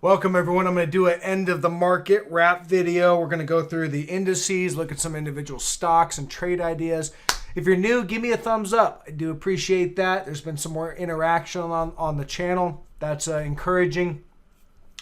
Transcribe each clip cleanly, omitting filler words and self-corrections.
Welcome everyone. I'm going to do an end of the market wrap video. We're going to go through the indices, look at some individual stocks and trade ideas. If you're new, give me a thumbs up. I do appreciate that. There's been some more interaction on the channel. That's encouraging.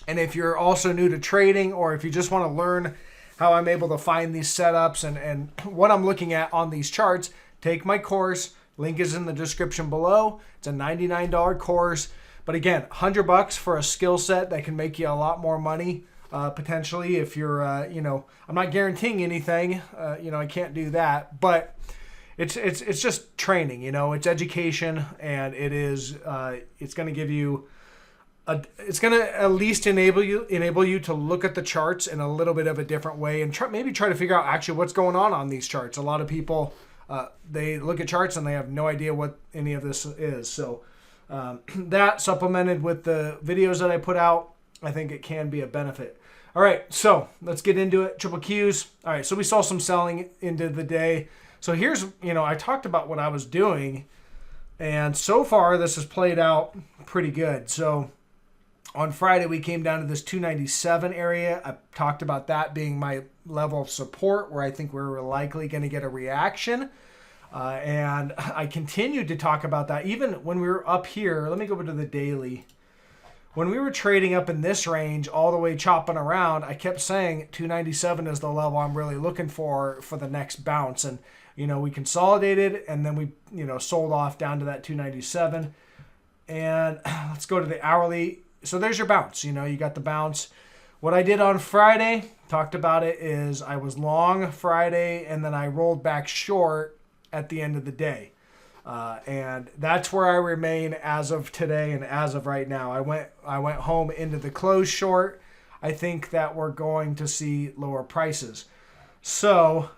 And if you're also new to trading, or if you just want to learn how I'm able to find these setups and what I'm looking at on these charts, take my course. Link is in the description below. It's a $99 course. But again, $100 for a skill set that can make you a lot more money, potentially if you're, I'm not guaranteeing anything, I can't do that, but it's just training, it's education, and it's going to give you, it's going to at least enable you to look at the charts in a little bit of a different way and maybe try to figure out actually what's going on these charts. A lot of people, they look at charts and they have no idea what any of this is. So that supplemented with the videos that I put out, I think it can be a benefit. All right, so let's get into it. Triple Qs. All right, so we saw some selling into the day. So here's, I talked about what I was doing, and so far this has played out pretty good. So on Friday, we came down to this 297 area. I talked about that being my level of support where I think we're likely going to get a reaction. And I continued to talk about that even when we were up here. Let me go over to the daily. When we were trading up in this range all the way chopping around, I kept saying 297 is the level I'm really looking for the next bounce. And, we consolidated and then we, sold off down to that 297. And let's go to the hourly. So there's your bounce. You got the bounce. What I did on Friday, talked about it, is I was long Friday and then I rolled back short at the end of the day. And that's where I remain as of today and as of right now. I went home into the close short. I think that we're going to see lower prices. So,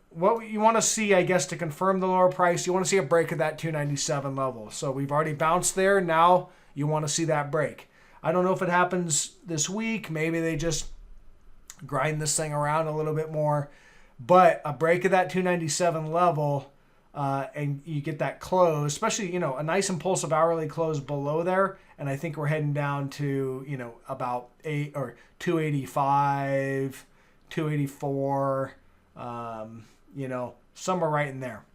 what you want to see, I guess, to confirm the lower price, you want to see a break of that 297 level. So we've already bounced there. Now you want to see that break. I don't know if it happens this week. Maybe they just grind this thing around a little bit more. But a break of that 297 level, and you get that close, especially, a nice impulsive hourly close below there. And I think we're heading down to, about 285, 284, somewhere right in there.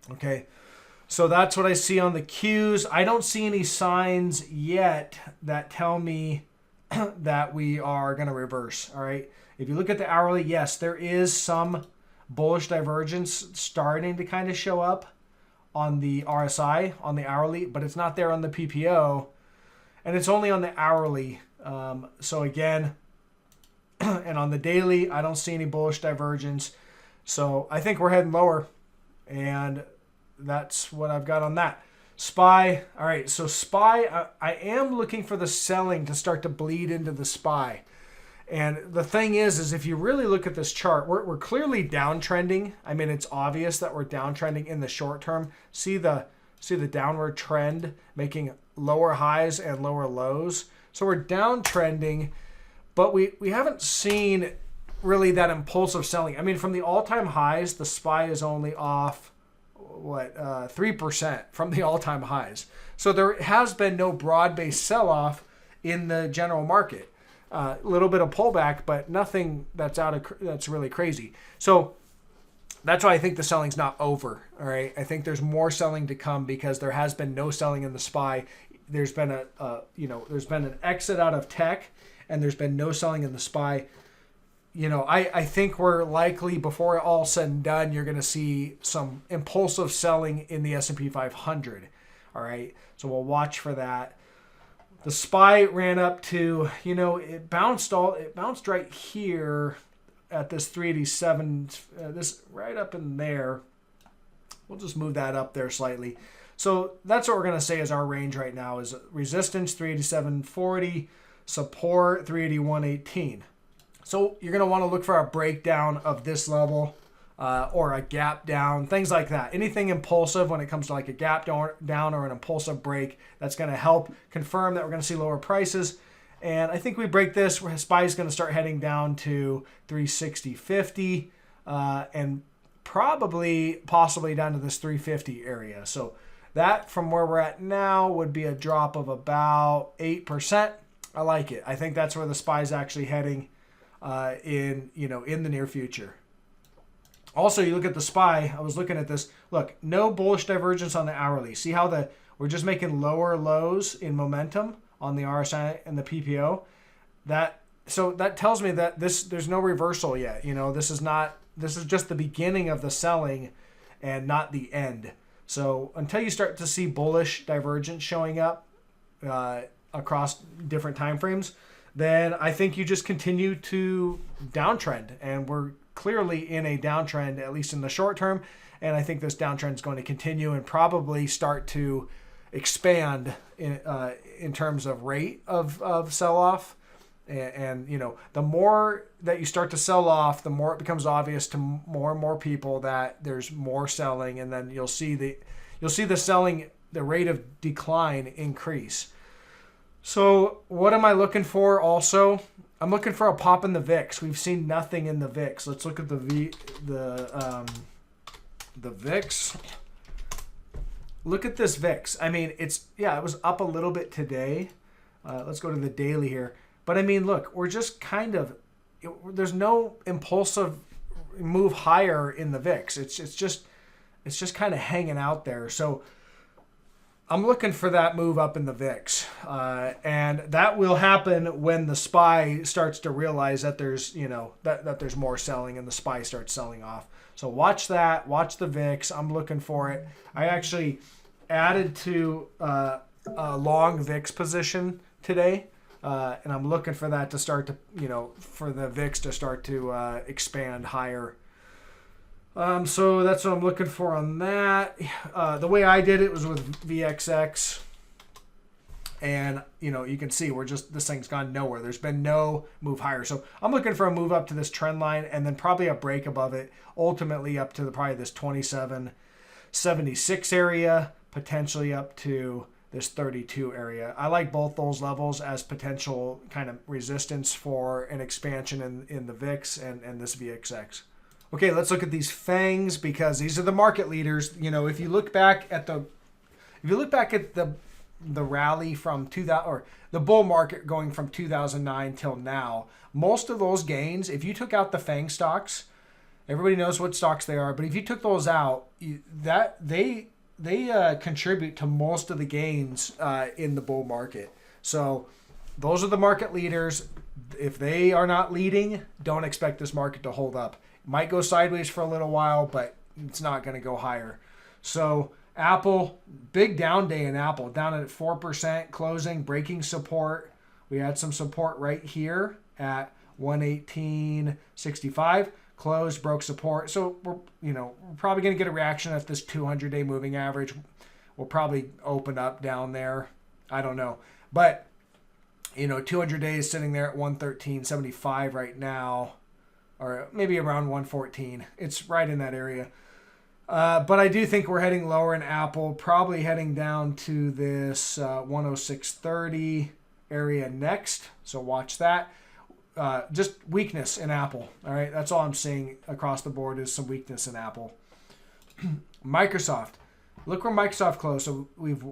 Okay. So that's what I see on the Qs. I don't see any signs yet that tell me that we are going to reverse. All right. If you look at the hourly, yes, there is some bullish divergence starting to kind of show up on the RSI, on the hourly, but it's not there on the PPO, and it's only on the hourly. So again, and on the daily, I don't see any bullish divergence. So I think we're heading lower, and that's what I've got on that. SPY, all right, so SPY, I am looking for the selling to start to bleed into the SPY. And the thing is if you really look at this chart, we're clearly downtrending. I mean, it's obvious that we're downtrending in the short term. See the downward trend making lower highs and lower lows. So we're downtrending, but we haven't seen really that impulsive selling. I mean, from the all-time highs, the SPY is only off 3% from the all-time highs. So there has been no broad-based sell-off in the general market. A little bit of pullback, but nothing that's really crazy. So that's why I think the selling's not over. All right, I think there's more selling to come because there has been no selling in the SPY. There's been there's been an exit out of tech, and there's been no selling in the SPY. I think we're likely, before all said and done, you're going to see some impulsive selling in the S&P 500. All right, so we'll watch for that. The SPY ran up to, it bounced right here at this 387, this right up in there. We'll just move that up there slightly. So that's what we're going to say is our range right now is resistance 387.40, support 381.18. So you're going to want to look for a breakdown of this level or a gap down, things like that. Anything impulsive when it comes to like a gap down or an impulsive break, that's going to help confirm that we're going to see lower prices. And I think we break this, SPY is going to start heading down to 360.50 and possibly down to this 350 area. So that from where we're at now would be a drop of about 8%. I like it. I think that's where the SPY's actually heading in the near future. Also, you look at the SPY. I was looking at this. Look, no bullish divergence on the hourly. See how we're just making lower lows in momentum on the RSI and the PPO. So that tells me that there's no reversal yet. This is just the beginning of the selling and not the end. So until you start to see bullish divergence showing up across different time frames, then I think you just continue to downtrend, and we're clearly in a downtrend, at least in the short term. And I think this downtrend is going to continue and probably start to expand in terms of rate of sell-off. And the more that you start to sell off, the more it becomes obvious to more and more people that there's more selling, and then you'll see the selling, the rate of decline increase. So what am I looking for also? I'm looking for a pop in the VIX. We've seen nothing in the VIX. Let's look at the VIX. Look at this VIX. I mean, it was up a little bit today. Let's go to the daily here. But I mean, look, we're just there's no impulsive move higher in the VIX. It's just kind of hanging out there. So I'm looking for that move up in the VIX, and that will happen when the SPY starts to realize that there's that there's more selling, and the SPY starts selling off. So watch that. Watch the VIX. I'm looking for it. I actually added to a long VIX position today, and I'm looking for that to start to for the VIX to start to expand higher. So that's what I'm looking for on that. The way I did it was with VXX. And, you can see this thing's gone nowhere. There's been no move higher. So I'm looking for a move up to this trend line and then probably a break above it, ultimately up to probably this 27.76 area, potentially up to this 32 area. I like both those levels as potential kind of resistance for an expansion in the VIX and this VXX. Okay, let's look at these FANGs because these are the market leaders. If you look back at the rally from 2000 or the bull market going from 2009 till now, most of those gains, if you took out the FANG stocks, everybody knows what stocks they are, but if you took those out, they contribute to most of the gains in the bull market. So those are the market leaders. If they are not leading, don't expect this market to hold up. Might go sideways for a little while, but it's not going to go higher. So Apple, big down day in Apple, down at 4%, closing, breaking support. We had some support right here at 118.65. Closed, broke support. So we're probably going to get a reaction at this 200-day moving average. We'll probably open up down there. I don't know. But 200 days sitting there at 113.75 right now, or maybe around 114. It's right in that area. But I do think we're heading lower in Apple, probably heading down to this 106.30 area next. So watch that. Just weakness in Apple. All right, that's all I'm seeing across the board is some weakness in Apple. Microsoft. Look where Microsoft closed. So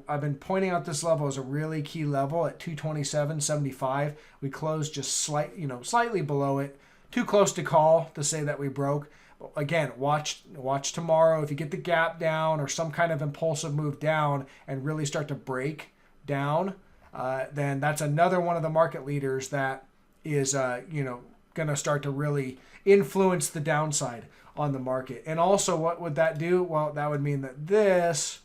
I've been pointing out this level as a really key level at 227.75. We closed just slightly below it. Too close to call to say that we broke. Again, watch tomorrow. If you get the gap down or some kind of impulsive move down and really start to break down, then that's another one of the market leaders that is going to start to really influence the downside on the market. And also, what would that do? Well, that would mean that this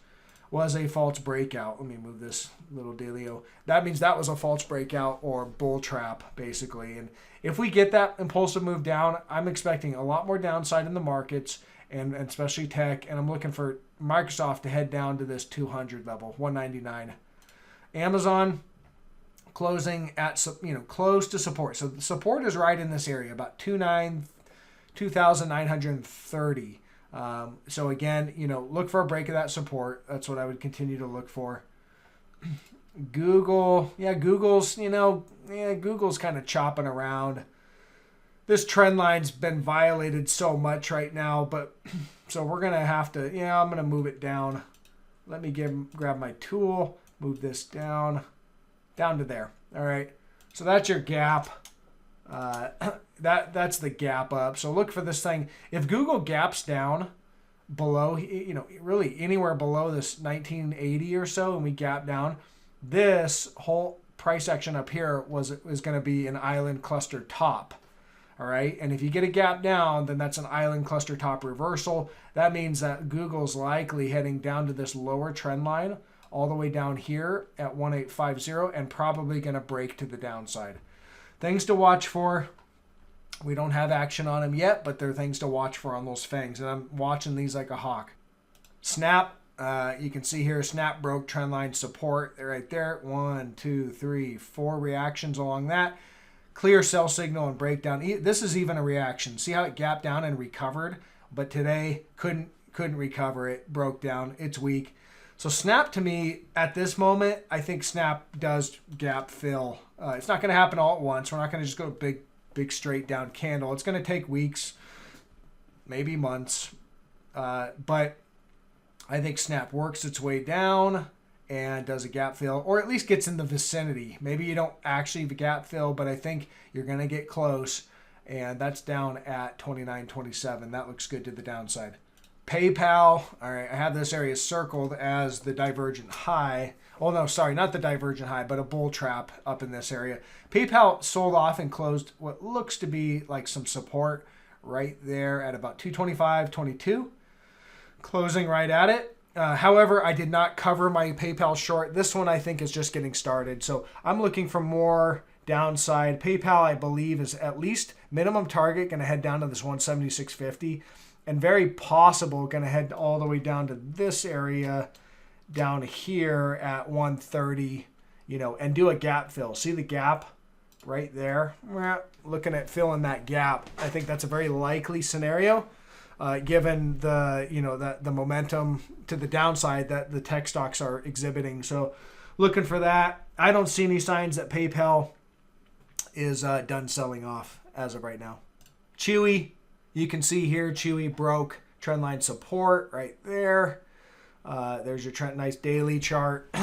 was a false breakout. Let me move this little dealio. That means that was a false breakout or bull trap, basically. And if we get that impulsive move down, I'm expecting a lot more downside in the markets and especially tech. And I'm looking for Microsoft to head down to this 200 level, 199. Amazon closing at close to support. So the support is right in this area, about 2,930. So again, look for a break of that support. That's what I would continue to look for. Google, Google's kind of chopping around. This trend line's been violated so much right now, but so we're going to have to, I'm going to move it down. Let me grab my tool, move this down to there. All right. So that's your gap. That's the gap up. So look for this thing. If Google gaps down below, really anywhere below this 1980 or so, and we gap down, this whole price action up here is going to be an island cluster top. All right. And if you get a gap down, then that's an island cluster top reversal. That means that Google's likely heading down to this lower trend line all the way down here at 1850 and probably going to break to the downside. Things to watch for. We don't have action on them yet, but there are things to watch for on those fangs. And I'm watching these like a hawk. Snap. You can see here, Snap broke trendline support right there. 1, 2, 3, 4 reactions along that. Clear sell signal and breakdown. This is even a reaction. See how it gapped down and recovered, but today couldn't recover. It broke down. It's weak. So Snap, to me at this moment, I think Snap does gap fill. It's not going to happen all at once. We're not going to just go big straight down candle. It's going to take weeks, maybe months, but I think Snap works its way down and does a gap fill, or at least gets in the vicinity. Maybe you don't actually gap fill, but I think you're going to get close, and that's down at 29.27. That looks good to the downside. PayPal, all right, I have this area circled as the divergent high. Oh, no, sorry, not the divergent high, but a bull trap up in this area. PayPal sold off and closed what looks to be like some support right there at about 225.22. Closing right at it. However, I did not cover my PayPal short. This one I think is just getting started. So I'm looking for more downside. PayPal, I believe, is at least minimum target going to head down to this 176.50 and very possible going to head all the way down to this area down here at 130, and do a gap fill. See the gap right there? Looking at filling that gap. I think that's a very likely scenario. Given the momentum to the downside that the tech stocks are exhibiting. So looking for that. I don't see any signs that PayPal is done selling off as of right now. Chewy, you can see here, Chewy broke trendline support right there. There's your nice daily chart.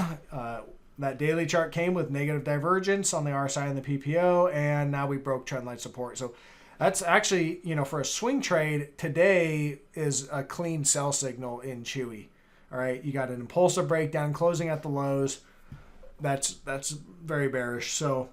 That daily chart came with negative divergence on the RSI and the PPO, and now we broke trendline support. So that's actually, for a swing trade, today is a clean sell signal in Chewy. All right, you got an impulsive breakdown closing at the lows. That's very bearish. So,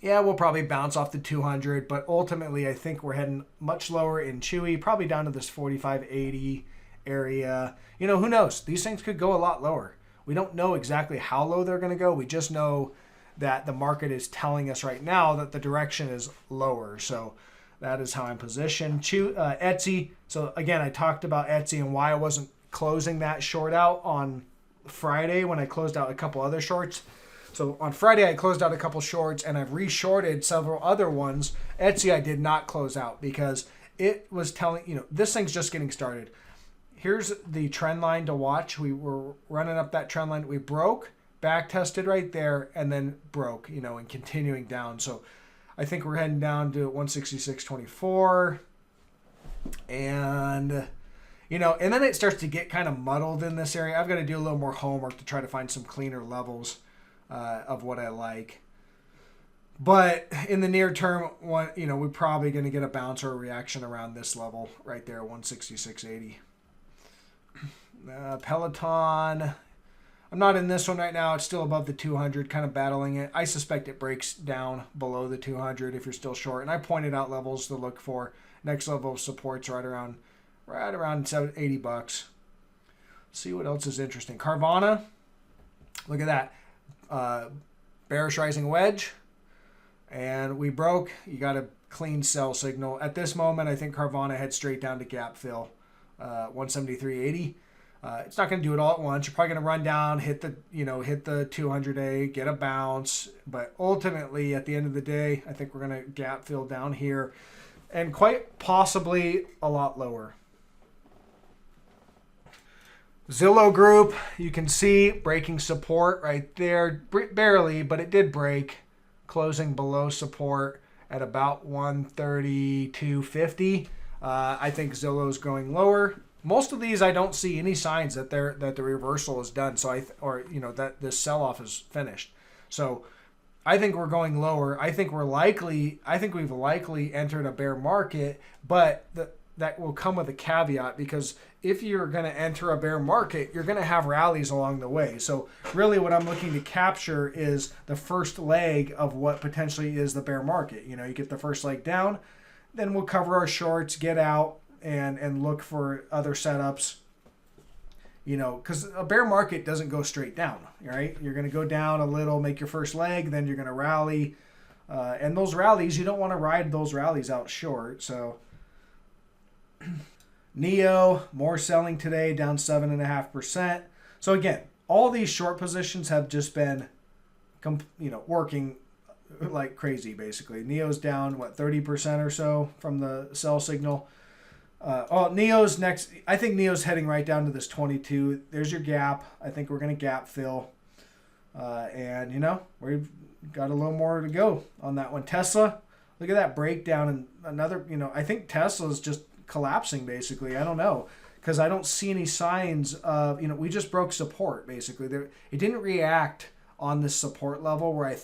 yeah, we'll probably bounce off the 200, but ultimately I think we're heading much lower in Chewy, probably down to this 45.80 area. Who knows? These things could go a lot lower. We don't know exactly how low they're going to go. We just know that the market is telling us right now that the direction is lower. So that is how I'm positioned. Etsy. So again, I talked about Etsy and why I wasn't closing that short out on Friday when I closed out a couple other shorts. So on Friday, I closed out a couple shorts and I've reshorted several other ones. Etsy, I did not close out because it was telling, this thing's just getting started. Here's the trend line to watch. We were running up that trend line. We broke, back tested right there, and then broke, and continuing down. So I think we're heading down to 166.24. And, and then it starts to get kind of muddled in this area. I've got to do a little more homework to try to find some cleaner levels of what I like. But in the near term, we're probably going to get a bounce or a reaction around this level right there, 166.80. Peloton. I'm not in this one right now. It's still above the 200, kind of battling it. I suspect it breaks down below the 200 if you're still short. And I pointed out levels to look for. Next level of support's right around $80. See what else is interesting. Carvana. Look at that. Bearish rising wedge. And we broke. You got a clean sell signal. At this moment, I think Carvana heads straight down to gap fill. 173.80. It's not going to do it all at once. You're probably going to run down, hit the 200-day, get a bounce. But ultimately, at the end of the day, I think we're going to gap fill down here and quite possibly a lot lower. Zillow Group, you can see breaking support right there. Barely, but it did break, closing below support at about 132.50. I think Zillow's going lower. Most of these, I don't see any signs that the reversal is done. So that this sell-off is finished. So I think we're going lower. I think we've likely entered a bear market, but that will come with a caveat, because if you're going to enter a bear market, you're going to have rallies along the way. So really what I'm looking to capture is the first leg of what potentially is the bear market. You get the first leg down, then we'll cover our shorts, get out, and look for other setups. Because a bear market doesn't go straight down, right? You're going to go down a little, make your first leg, then you're going to rally. And those rallies, you don't want to ride those rallies out short. So NEO, more selling today, down 7.5%. So again, all these short positions have just been, working like crazy, basically. NEO's down, 30% or so from the sell signal. NEO's next. I think NEO's heading right down to this 22. There's your gap. I think we're going to gap fill. And, we've got a little more to go on that one. Tesla, look at that breakdown. And another, I think Tesla's just collapsing, basically. I don't know, because I don't see any signs of, we just broke support, basically. It didn't react on this support level where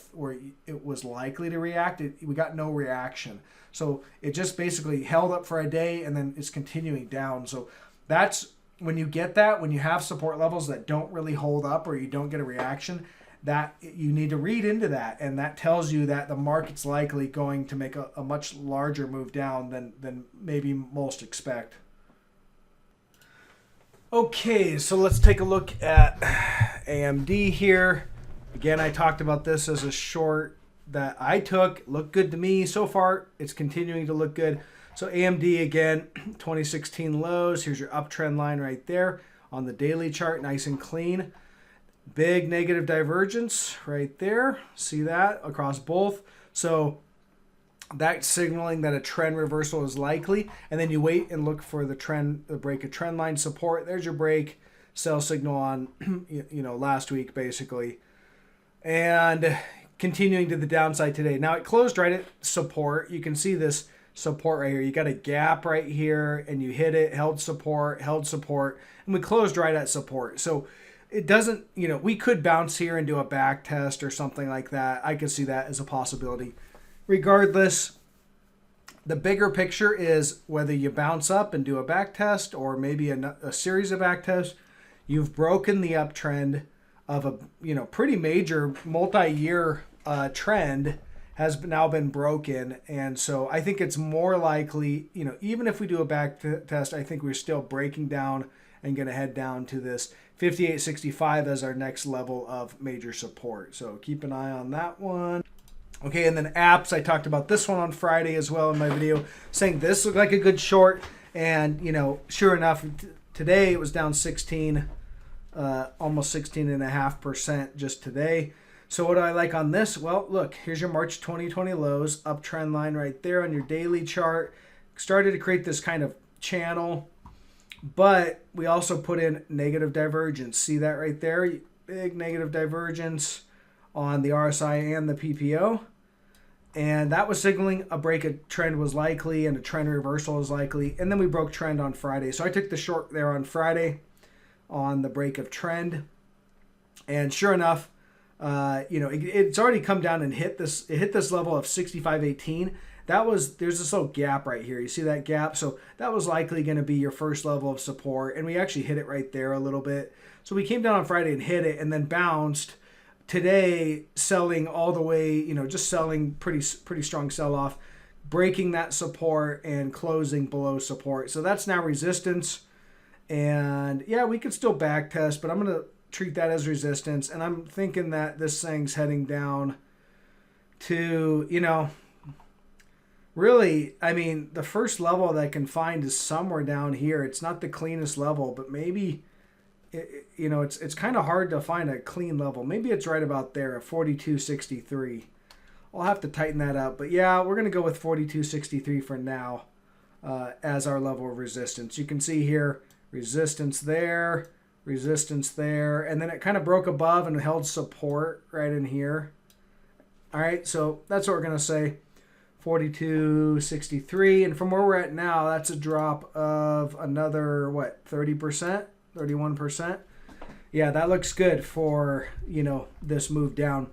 it was likely to react. We got no reaction. So it just basically held up for a day and then it's continuing down. So that's when you get that, when you have support levels that don't really hold up or you don't get a reaction, that you need to read into that. And that tells you that the market's likely going to make a much larger move down than maybe most expect. Okay, so let's take a look at AMD here. Again, I talked about this as a short that I took. Looked good to me so far. It's continuing to look good. So AMD, again, 2016 lows. Here's your uptrend line right there on the daily chart, nice and clean. Big negative divergence right there. See that across both. So that's signaling that a trend reversal is likely. And then you wait and look for the break of trend line support. There's your break, sell signal on last week, basically. And continuing to the downside today. Now it closed right at support. You can see this support right here. You got a gap right here and you hit it, held support, and we closed right at support. So it doesn't, we could bounce here and do a back test or something like that. I could see that as a possibility. Regardless, the bigger picture is whether you bounce up and do a back test or maybe a series of back tests, you've broken the uptrend of a pretty major multi-year trend has now been broken. And so I think it's more likely, even if we do a back test, I think we're still breaking down and going to head down to this 58.65 as our next level of major support. So keep an eye on that one. Okay, and then apps, I talked about this one on Friday as well in my video, saying this looked like a good short. And, sure enough, today it was down 16, almost 16.5% just today. So what do I like on this? Well, look, here's your March 2020 lows, uptrend line right there on your daily chart. Started to create this kind of channel, but we also put in negative divergence. See that right there? Big negative divergence on the RSI and the PPO. And that was signaling a break of trend was likely and a trend reversal is likely. And then we broke trend on Friday. So I took the short there on Friday on the break of trend. And sure enough, it's already come down and hit this level of 65.18. There's this little gap right here. You see that gap? So that was likely going to be your first level of support. And we actually hit it right there a little bit. So we came down on Friday and hit it and then bounced. Today, selling all the way, just selling pretty strong sell-off, breaking that support and closing below support. So that's now resistance. And yeah, we could still back test, but I'm going to treat that as resistance. And I'm thinking that this thing's heading down to, really, the first level that I can find is somewhere down here. It's not the cleanest level, but maybe, it's kind of hard to find a clean level. Maybe it's right about there at 42.63. I'll have to tighten that up. But yeah, we're going to go with 42.63 for now as our level of resistance. You can see here, resistance there, and then it kind of broke above and held support right in here. All right, so that's what we're going to say, 42.63. And from where we're at now, that's a drop of another, 30%? 31%. Yeah, that looks good for, this move down.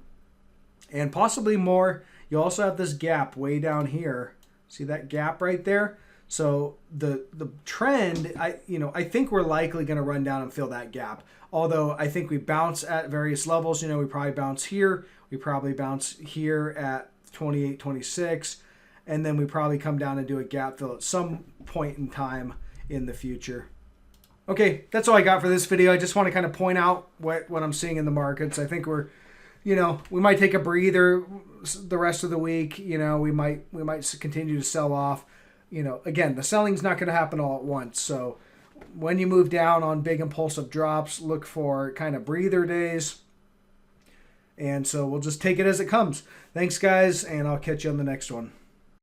and possibly more. You also have this gap way down here. See that gap right there? So the trend, I think we're likely going to run down and fill that gap. Although I think we bounce at various levels. We probably bounce here. We probably bounce here at 28, 26. And then we probably come down and do a gap fill at some point in time in the future. Okay, that's all I got for this video. I just want to kind of point out what I'm seeing in the markets. I think we're, we might take a breather the rest of the week. We might continue to sell off. Again, the selling's not going to happen all at once. So when you move down on big impulsive drops, look for kind of breather days. And so we'll just take it as it comes. Thanks, guys, and I'll catch you on the next one.